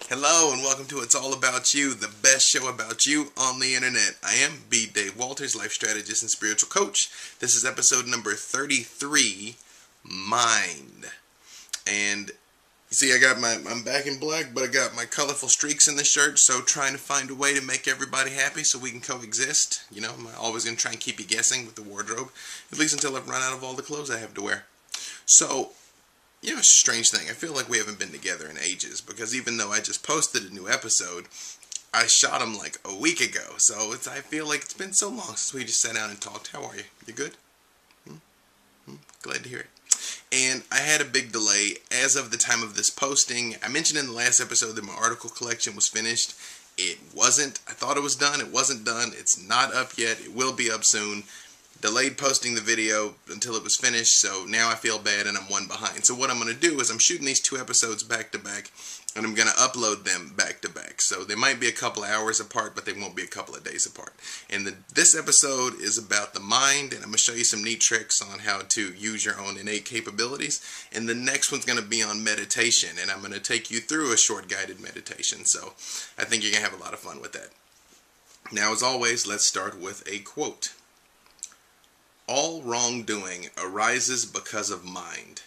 Hello and welcome to It's All About You, the best show about you on the internet. I am B. Dave Walters, life strategist and spiritual coach. This is episode number 33, Mind. And you see I'm back in black, but I got my colorful streaks in the shirt, so trying to find a way to make everybody happy so we can coexist. You know, I'm always going to try and keep you guessing with the wardrobe, at least until I've run out of all the clothes I have to wear. So, you know, it's a strange thing. I feel like we haven't been together in ages, because even though I just posted a new episode, I shot them like a week ago. So I feel like it's been so long since we just sat down and talked. How are you? You good? Glad to hear it. And I had a big delay as of the time of this posting. I mentioned in the last episode that my article collection was finished. It wasn't. I thought it was done. It wasn't done. It's not up yet. It will be up soon. Delayed posting the video until it was finished, so now I feel bad and I'm one behind. So what I'm going to do is I'm shooting these two episodes back to back, and I'm going to upload them back to back. So they might be a couple of hours apart, but they won't be a couple of days apart. And this episode is about the mind, and I'm going to show you some neat tricks on how to use your own innate capabilities. And the next one's going to be on meditation, and I'm going to take you through a short guided meditation. So I think you're going to have a lot of fun with that. Now, as always, let's start with a quote. All wrongdoing arises because of mind.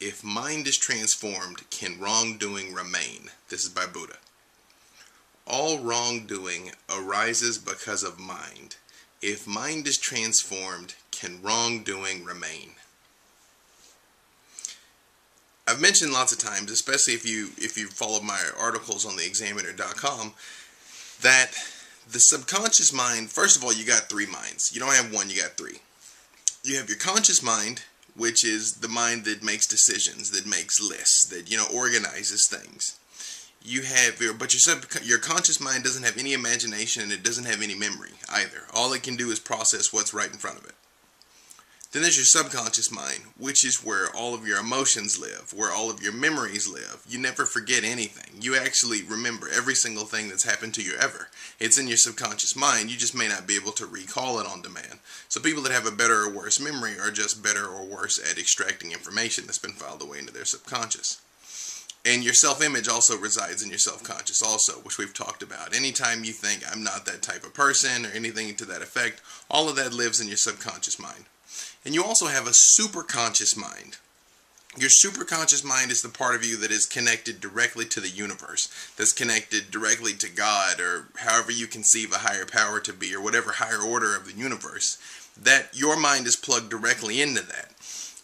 If mind is transformed, can wrongdoing remain? This is by Buddha. All wrongdoing arises because of mind. If mind is transformed, can wrongdoing remain? I've mentioned lots of times, especially if you follow my articles on theexaminer.com, that the subconscious mind, first of all, you got three minds. You don't have one, you got three. You have your conscious mind, which is the mind that makes decisions, that makes lists, that, you know, organizes things. You have your conscious mind doesn't have any imagination, and it doesn't have any memory either. All it can do is process what's right in front of it. Then there's your subconscious mind, which is where all of your emotions live, where all of your memories live. You never forget anything. You actually remember every single thing that's happened to you ever. It's in your subconscious mind. You just may not be able to recall it on demand. So people that have a better or worse memory are just better or worse at extracting information that's been filed away into their subconscious. And your self-image also resides in your self-conscious also, which we've talked about. Anytime you think, I'm not that type of person, or anything to that effect, all of that lives in your subconscious mind. And you also have a superconscious mind. Your superconscious mind is the part of you that is connected directly to the universe, that's connected directly to God, or however you conceive a higher power to be, or whatever higher order of the universe, that your mind is plugged directly into that.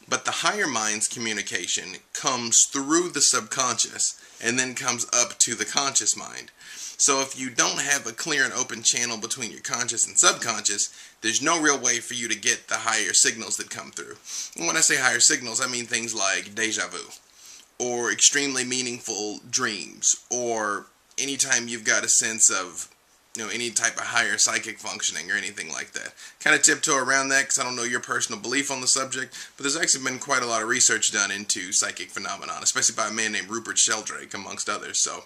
But the higher mind's communication comes through the subconscious and then comes up to the conscious mind. So if you don't have a clear and open channel between your conscious and subconscious, there's no real way for you to get the higher signals that come through. And when I say higher signals, I mean things like deja vu, or extremely meaningful dreams, or anytime you've got a sense of, you know, any type of higher psychic functioning or anything like that. Kind of tiptoe around that because I don't know your personal belief on the subject, but there's actually been quite a lot of research done into psychic phenomenon, especially by a man named Rupert Sheldrake, amongst others, so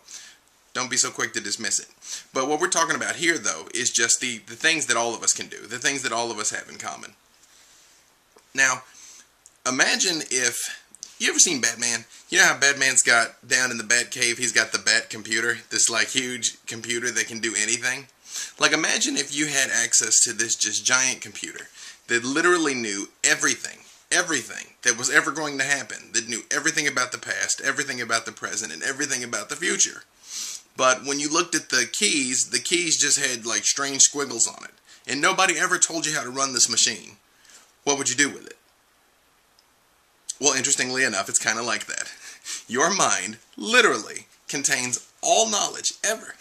don't be so quick to dismiss it. But what we're talking about here, though, is just the things that all of us can do, the things that all of us have in common. Now, imagine if, you ever seen Batman? You know how Batman's got, down in the Batcave, he's got the Bat computer, this like huge computer that can do anything? Like, imagine if you had access to this just giant computer that literally knew everything that was ever going to happen, that knew everything about the past, everything about the present, and everything about the future. But when you looked at the keys just had like strange squiggles on it. And nobody ever told you how to run this machine. What would you do with it? Well, interestingly enough, it's kind of like that. Your mind literally contains all knowledge ever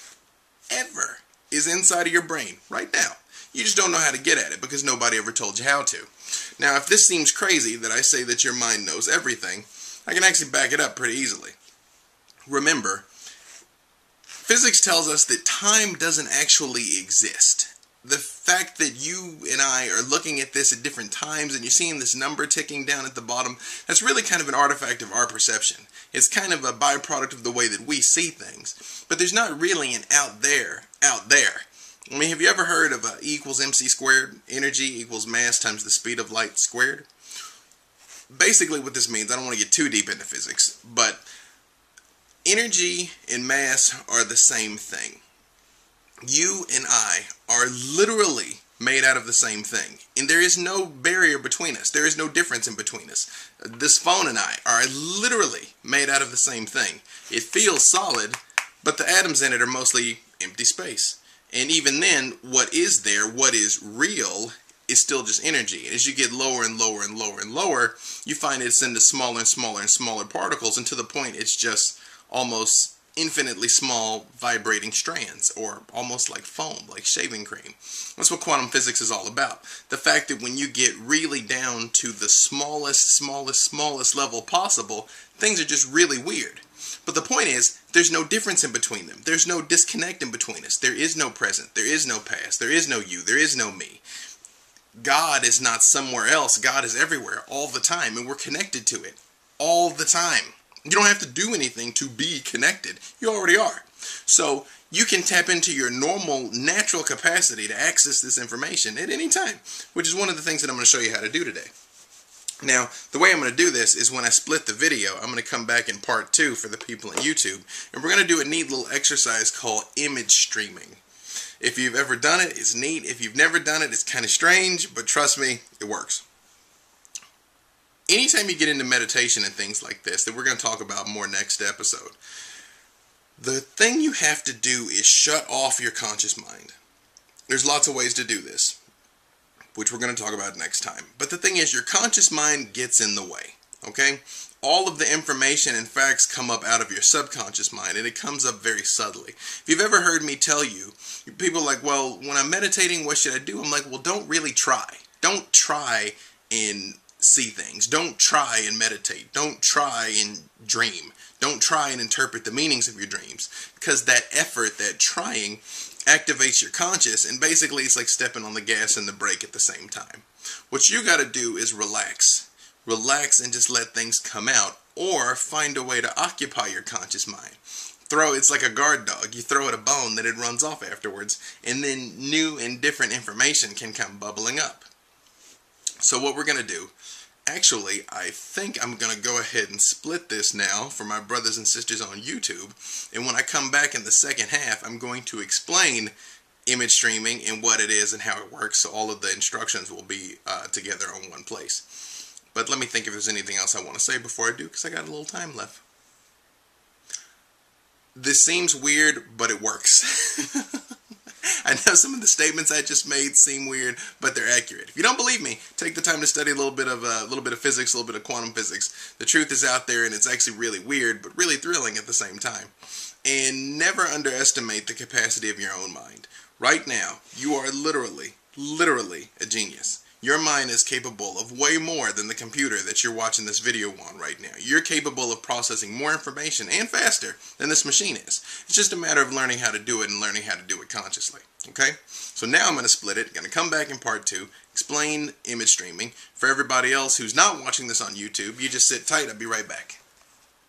is inside of your brain right now. You just don't know how to get at it because nobody ever told you how to. Now, if this seems crazy that I say that your mind knows everything, I can actually back it up pretty easily. Remember, physics tells us that time doesn't actually exist. The fact that you and I are looking at this at different times and you're seeing this number ticking down at the bottom, that's really kind of an artifact of our perception. It's kind of a byproduct of the way that we see things. But there's not really an out there. I mean, have you ever heard of E equals mc squared? Energy equals mass times the speed of light squared. Basically what this means, I don't want to get too deep into physics, but Energy and mass are the same thing. You and I are literally made out of the same thing. And there is no barrier between us. There is no difference in between us. This phone and I are literally made out of the same thing. It feels solid, but the atoms in it are mostly empty space. And even then, what is there, what is real, is still just energy. And as you get lower and lower and lower and lower, you find it's into smaller and smaller and smaller particles, and to the point it's just almost infinitely small vibrating strands, or almost like foam, like shaving cream. That's what quantum physics is all about. The fact that when you get really down to the smallest level possible, things are just really weird. But the point is, there's no difference in between them. There's no disconnect in between us. There is no present. There is no past. There is no you. There is no me. God is not somewhere else. God is everywhere all the time, and we're connected to it all the time. You don't have to do anything to be connected. You already are. So you can tap into your normal, natural capacity to access this information at any time, which is one of the things that I'm going to show you how to do today. Now, the way I'm going to do this is when I split the video, I'm going to come back in part 2 for the people on YouTube, and we're going to do a neat little exercise called image streaming. If you've ever done it, it's neat. If you've never done it, it's kind of strange, but trust me, it works. Anytime you get into meditation and things like this, that we're going to talk about more next episode, the thing you have to do is shut off your conscious mind. There's lots of ways to do this, which we're going to talk about next time. But the thing is, your conscious mind gets in the way, okay? All of the information and facts come up out of your subconscious mind, and it comes up very subtly. If you've ever heard me tell you, people are like, well, when I'm meditating, what should I do? I'm like, well, don't really try. Don't try and see things. Don't try and meditate. Don't try and dream. Don't try and interpret the meanings of your dreams, because that effort, that trying, activates your conscious, and basically it's like stepping on the gas and the brake at the same time. What you got to do is relax. Relax and just let things come out, or find a way to occupy your conscious mind. It's like a guard dog. You throw it a bone, then it runs off afterwards, and then new and different information can come bubbling up. So what we're going to do, actually, I think I'm going to go ahead and split this now for my brothers and sisters on YouTube. And when I come back in the second half, I'm going to explain image streaming and what it is and how it works. So all of the instructions will be together on one place. But let me think if there's anything else I want to say before I do, because I got a little time left. This seems weird, but it works. I know some of the statements I just made seem weird, but they're accurate. If you don't believe me, take the time to study a little bit of physics, a little bit of quantum physics. The truth is out there, and it's actually really weird, but really thrilling at the same time. And never underestimate the capacity of your own mind. Right now, you are literally a genius. Your mind is capable of way more than the computer that you're watching this video on right now. You're capable of processing more information and faster than this machine is. It's just a matter of learning how to do it and learning how to do it consciously. Okay? So now I'm going to split it. I'm going to come back in part 2, explain image streaming. For everybody else who's not watching this on YouTube, you just sit tight. I'll be right back.